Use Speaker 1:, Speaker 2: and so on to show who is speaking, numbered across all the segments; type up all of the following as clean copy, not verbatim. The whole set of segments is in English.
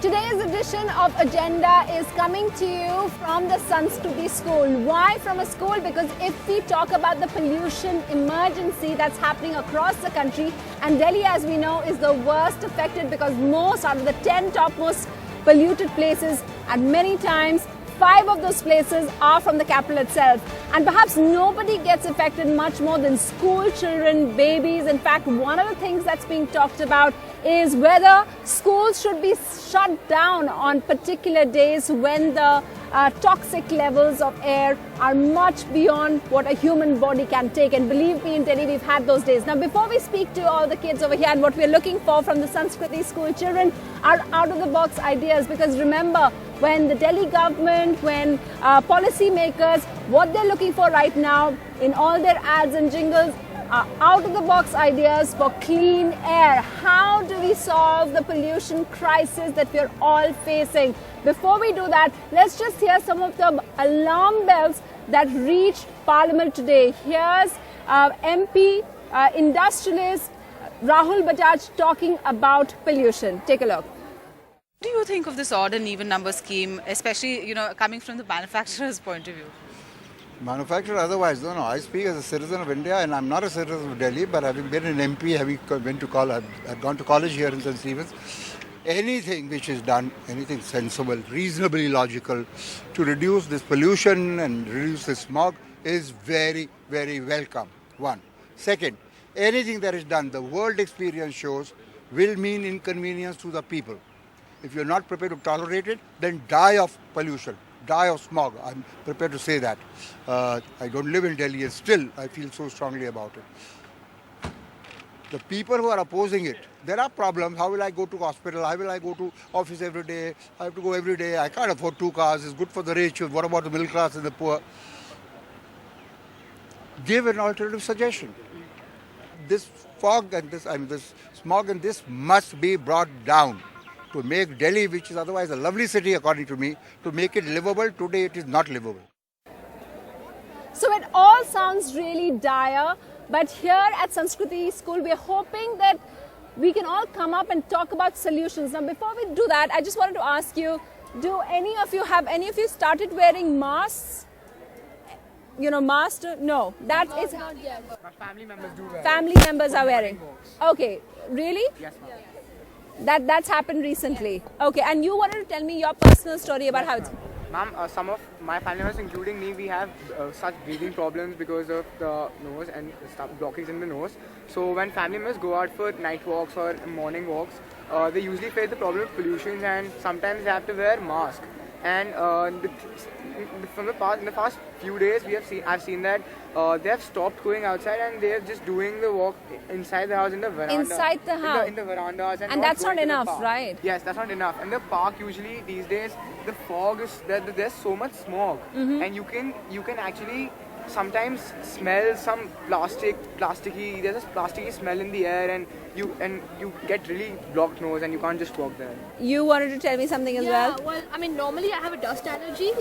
Speaker 1: Today's edition of Agenda is coming to you from the Sanskriti School. Why from a school? Because if we talk about the pollution emergency that's happening across the country, and Delhi, as we know, is the worst affected because most out of the 10 top most polluted places, and many times 5 of those places are from the capital itself. And perhaps nobody gets affected much more than school children, babies. In fact, one of the things that's being talked about is whether schools should be shut down on particular days when the toxic levels of air are much beyond what a human body can take. And believe me, in Delhi, we've had those days. Now, before we speak to all the kids over here, and what we're looking for from the Sanskriti School children are out-of-the-box ideas. Because remember, when the Delhi government, when policy makers, what they're looking for right now in all their ads and jingles are out-of-the-box ideas for clean air. How do we solve the pollution crisis that we're all facing? Before we do that, let's just hear some of the alarm bells that reached Parliament today. Here's MP, industrialist Rahul Bajaj talking about pollution. Take a look.
Speaker 2: What do you think of this odd and even number scheme, especially, coming from the manufacturer's point of view?
Speaker 3: Manufacturer otherwise, no. I speak as a citizen of India, and I'm not a citizen of Delhi, but having been an MP, I've gone to college here in St. Stephen's. Anything which is done, anything sensible, reasonably logical, to reduce this pollution and reduce this smog is very, very welcome. One. Second, anything that is done, the world experience shows, will mean inconvenience to the people. If you're not prepared to tolerate it, then die of pollution. Die of smog. I'm prepared to say that. I don't live in Delhi and still I feel so strongly about it. The people who are opposing it, there are problems. How will I go to hospital? How will I go to office every day? I have to go every day. I can't afford 2 cars. It's good for the rich. What about the middle class and the poor? Give an alternative suggestion. This fog and this smog and this must be brought down. To make Delhi, which is otherwise a lovely city according to me, to make it livable. Today it is not livable.
Speaker 1: So it all sounds really dire, but here at Sanskriti School, we're hoping that we can all come up and talk about solutions. Now, before we do that, I just wanted to ask you, have any of you started wearing masks? Masks? No, that is...
Speaker 4: Not yet. But family members do wear.
Speaker 1: Family members are wearing. Okay, really?
Speaker 4: Yes, ma'am.
Speaker 1: That's happened recently. Okay, and you wanted to tell me your personal story about how it's...
Speaker 4: Ma'am, some of my family members, including me, we have such breathing problems because of the nose and blockings in the nose. So when family members go out for night walks or morning walks, they usually face the problem of pollution, and sometimes they have to wear masks. And in the past few days, I've seen that they have stopped going outside and they're just doing the walk inside the house in the veranda.
Speaker 1: Inside the house?
Speaker 4: In the verandas.
Speaker 1: And that's not enough, right?
Speaker 4: Yes, that's not enough. And the park usually these days, the fog is there's so much smog, and you can actually sometimes smell some plasticky. There's a plasticky smell in the air, and you get really blocked nose, and you can't just walk there.
Speaker 1: You wanted to tell me something as well?
Speaker 5: Yeah, well, I mean, normally I have a dust allergy.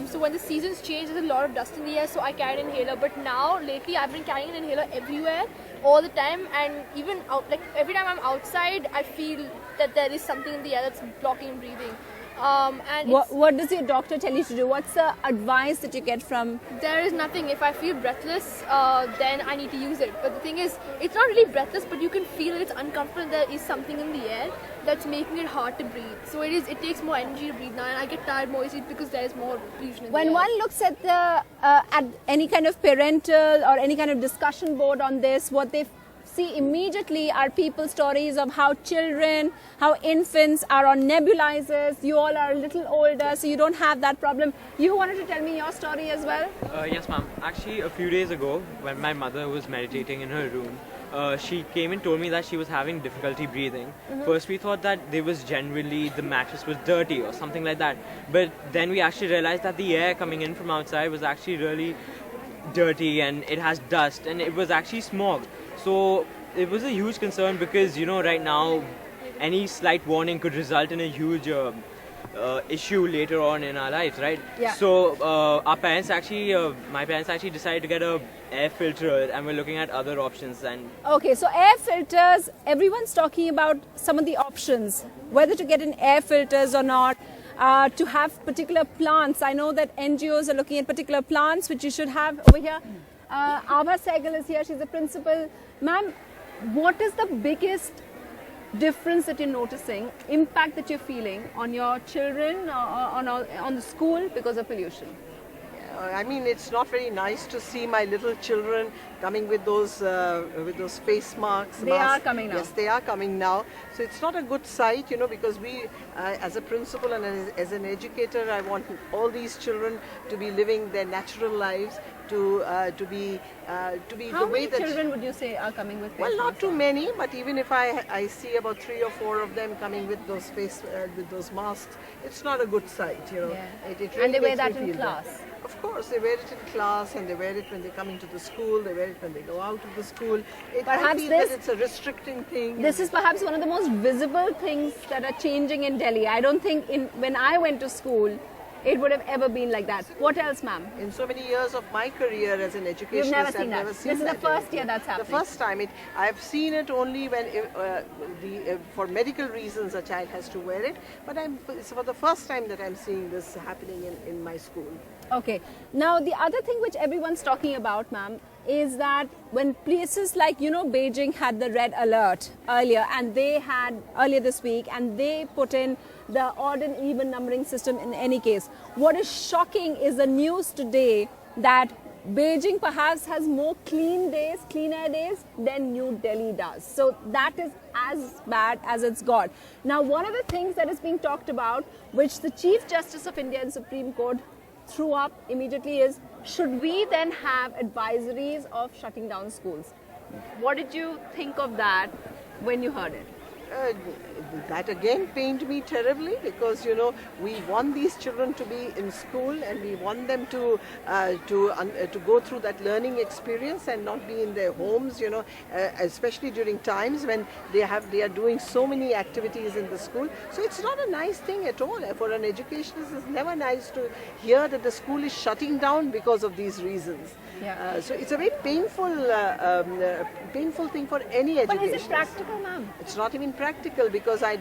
Speaker 5: So when the seasons change, there's a lot of dust in the air, so I carry an inhaler. But now, lately, I've been carrying an inhaler everywhere, all the time, and even every time I'm outside, I feel that there is something in the air that's blocking breathing. And
Speaker 1: what does your doctor tell you to do? What's the advice that you get from?
Speaker 5: There is nothing. If I feel breathless, then I need to use it. But the thing is, it's not really breathless, but you can feel that it's uncomfortable. There is something in the air that's making it hard to breathe. So it takes more energy to breathe now, and I get tired more easily because there is more pollution in the air.
Speaker 1: When one looks at at any kind of parental or any kind of discussion board on this, what they see immediately are people's stories of how children, how infants are on nebulizers. You all are a little older, so you don't have that problem. You wanted to tell me your story as well?
Speaker 6: Yes, ma'am. Actually, a few days ago, when my mother was meditating in her room, she came and told me that she was having difficulty breathing. First, we thought that there was generally the mattress was dirty or something like that. But then we actually realized that the air coming in from outside was actually really dirty, and it has dust, and it was actually smog. So it was a huge concern because, right now, any slight warning could result in a huge issue later on in our lives, right?
Speaker 1: Yeah.
Speaker 6: So my parents actually decided to get a air filter, and we're looking at other options. And
Speaker 1: Okay, so air filters, everyone's talking about some of the options, whether to get an air filters or not, to have particular plants. I know that NGOs are looking at particular plants which you should have over here. Ava Sehgal is here, she's the principal. Ma'am, what is the biggest difference that you're noticing, impact that you're feeling on your children, on the school because of pollution?
Speaker 7: I mean, it's not very nice to see my little children coming with those face masks.
Speaker 1: They are coming now.
Speaker 7: Yes, they are coming now. So it's not a good sight, because we, as a principal and as an educator, I want all these children to be living their natural lives, to be
Speaker 1: How
Speaker 7: the way
Speaker 1: many
Speaker 7: that.
Speaker 1: children would you say are coming with face
Speaker 7: Well, not
Speaker 1: masks
Speaker 7: too
Speaker 1: on?
Speaker 7: many, but even if I see about 3 or 4 of them coming with those with those masks, it's not a good sight,
Speaker 1: Yeah.
Speaker 7: It really
Speaker 1: And they wear
Speaker 7: makes me
Speaker 1: that in
Speaker 7: feel bad.
Speaker 1: class?
Speaker 7: Of course, they wear it in class, and they wear it when they come into the school. They wear it when they go out of the school. I
Speaker 1: Perhaps
Speaker 7: feel
Speaker 1: this-
Speaker 7: that it's a restricting thing.
Speaker 1: This is perhaps one of the most visible things that are changing in Delhi. I don't think when I went to school, it would have ever been like that. What else, ma'am?
Speaker 7: In so many years of my career as an educationist,
Speaker 1: never
Speaker 7: I've
Speaker 1: seen that.
Speaker 7: never seen
Speaker 1: This is the
Speaker 7: that
Speaker 1: first
Speaker 7: anything.
Speaker 1: year that's happening.
Speaker 7: The first time. I've seen it only when for medical reasons a child has to wear it. But it's for the first time that I'm seeing this happening in my school.
Speaker 1: Okay. Now, the other thing which everyone's talking about, ma'am, is that when places like, Beijing had the red alert earlier, and they had earlier this week, and they put in the odd and even numbering system in any case. What is shocking is the news today that Beijing perhaps has more cleaner days than New Delhi does. So that is as bad as it's got. Now, one of the things that is being talked about, which the Chief Justice of India and Supreme Court threw up immediately, is should we then have advisories of shutting down schools? What did you think of that when you heard it?
Speaker 7: That again pained me terribly, because we want these children to be in school, and we want them to go through that learning experience and not be in their homes, especially during times when they are doing so many activities in the school. So it's not a nice thing at all. For an educationist, it's never nice to hear that the school is shutting down because of these reasons.
Speaker 1: Yeah.
Speaker 7: So it's a very painful thing for any educationist.
Speaker 1: But is it practical, ma'am?
Speaker 7: It's not even practical, because I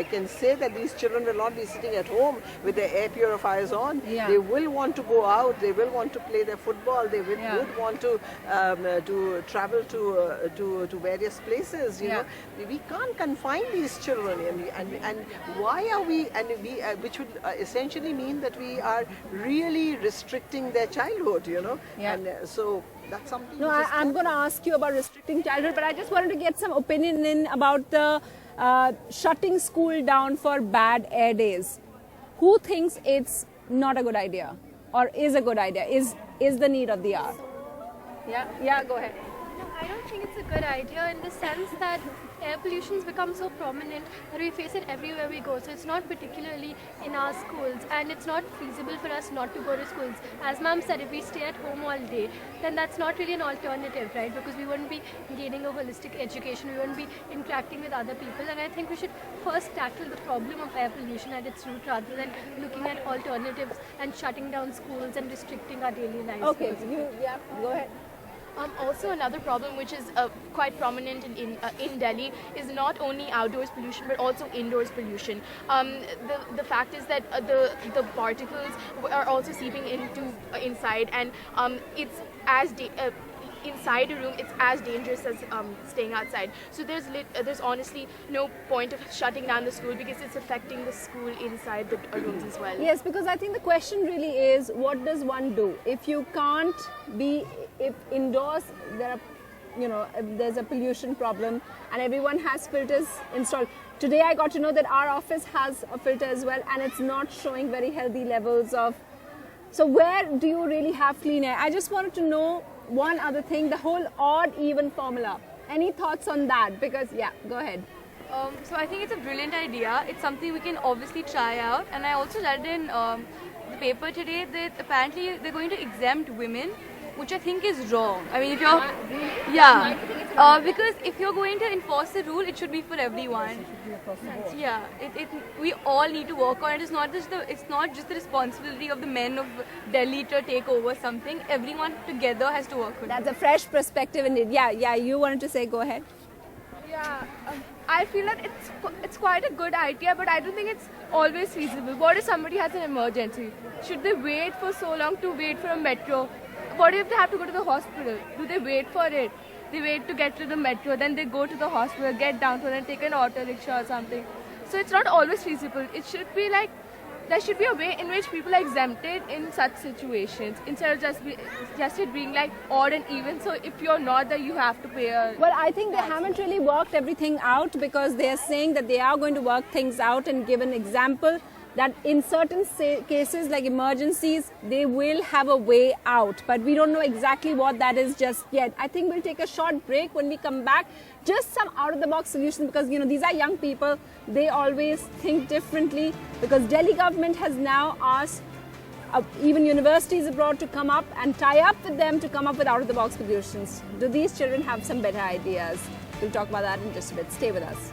Speaker 7: can say that these children will not be sitting at home with their air purifiers on.
Speaker 1: Yeah.
Speaker 7: They will want to go out. They will want to play their football. They would want to travel to various places. You know, we can't confine these children, and why are we? And which would essentially mean that we are really restricting their childhood. And so that's something.
Speaker 1: No, I'm going to ask you about restricting childhood, but I just wanted to get some opinion in about the shutting school down for bad air days. Who thinks it's not a good idea, or is a good idea? Is the need of the hour? Yeah, go ahead.
Speaker 5: No, I don't think it's a good idea, in the sense that air pollution has become so prominent that we face it everywhere we go. So it's not particularly in our schools, and it's not feasible for us not to go to schools. As ma'am said, if we stay at home all day, then that's not really an alternative, right? Because we wouldn't be gaining a holistic education, we wouldn't be interacting with other people. And I think we should first tackle the problem of air pollution at its root, rather than looking at alternatives and shutting down schools and restricting our daily lives.
Speaker 1: Okay, go ahead.
Speaker 8: Also, another problem which is quite prominent in Delhi is not only outdoors pollution but also indoors pollution. The fact is that the particles are also seeping inside, and it's as inside a room, it's as dangerous as staying outside. So there's honestly no point of shutting down the school, because it's affecting the school inside the rooms as well.
Speaker 1: Yes, because I think the question really is, what does one do if you can't be, if indoors there are, there's a pollution problem and everyone has filters installed. Today I got to know that our office has a filter as well, and it's not showing very healthy levels of. So where do you really have clean air? I just wanted to know one other thing, the whole odd even formula. Any thoughts on that? Because go ahead.
Speaker 9: So I think it's a brilliant idea. It's something we can obviously try out. And I also read in the paper today that apparently they're going to exempt women which I think is wrong. I mean, if you're, because if you're going to enforce a rule, it should be for everyone. Yeah, we all need to work on it. It's not just the responsibility of the men of Delhi to take over something. Everyone together has to work on it.
Speaker 1: That's a fresh perspective indeed. Yeah, you wanted to say, go ahead.
Speaker 5: Yeah, I feel that it's quite a good idea, but I don't think it's always feasible. What if somebody has an emergency? Should they wait for so long to wait for a metro? What if they have to go to the hospital? Do they wait for it? They wait to get to the metro, then they go to the hospital, get down to it, and take an auto rickshaw or something. So it's not always feasible. It should be like, there should be a way in which people are exempted in such situations instead of just it being like odd and even. So if you're not there, you have to pay a...
Speaker 1: Well, I think they haven't really worked everything out, because they are saying that they are going to work things out and give an example that in certain cases like emergencies, they will have a way out. But we don't know exactly what that is just yet. I think we'll take a short break. When we come back, just some out-of-the-box solutions, because these are young people. They always think differently, because Delhi government has now asked even universities abroad to come up and tie up with them to come up with out-of-the-box solutions. Do these children have some better ideas? We'll talk about that in just a bit. Stay with us.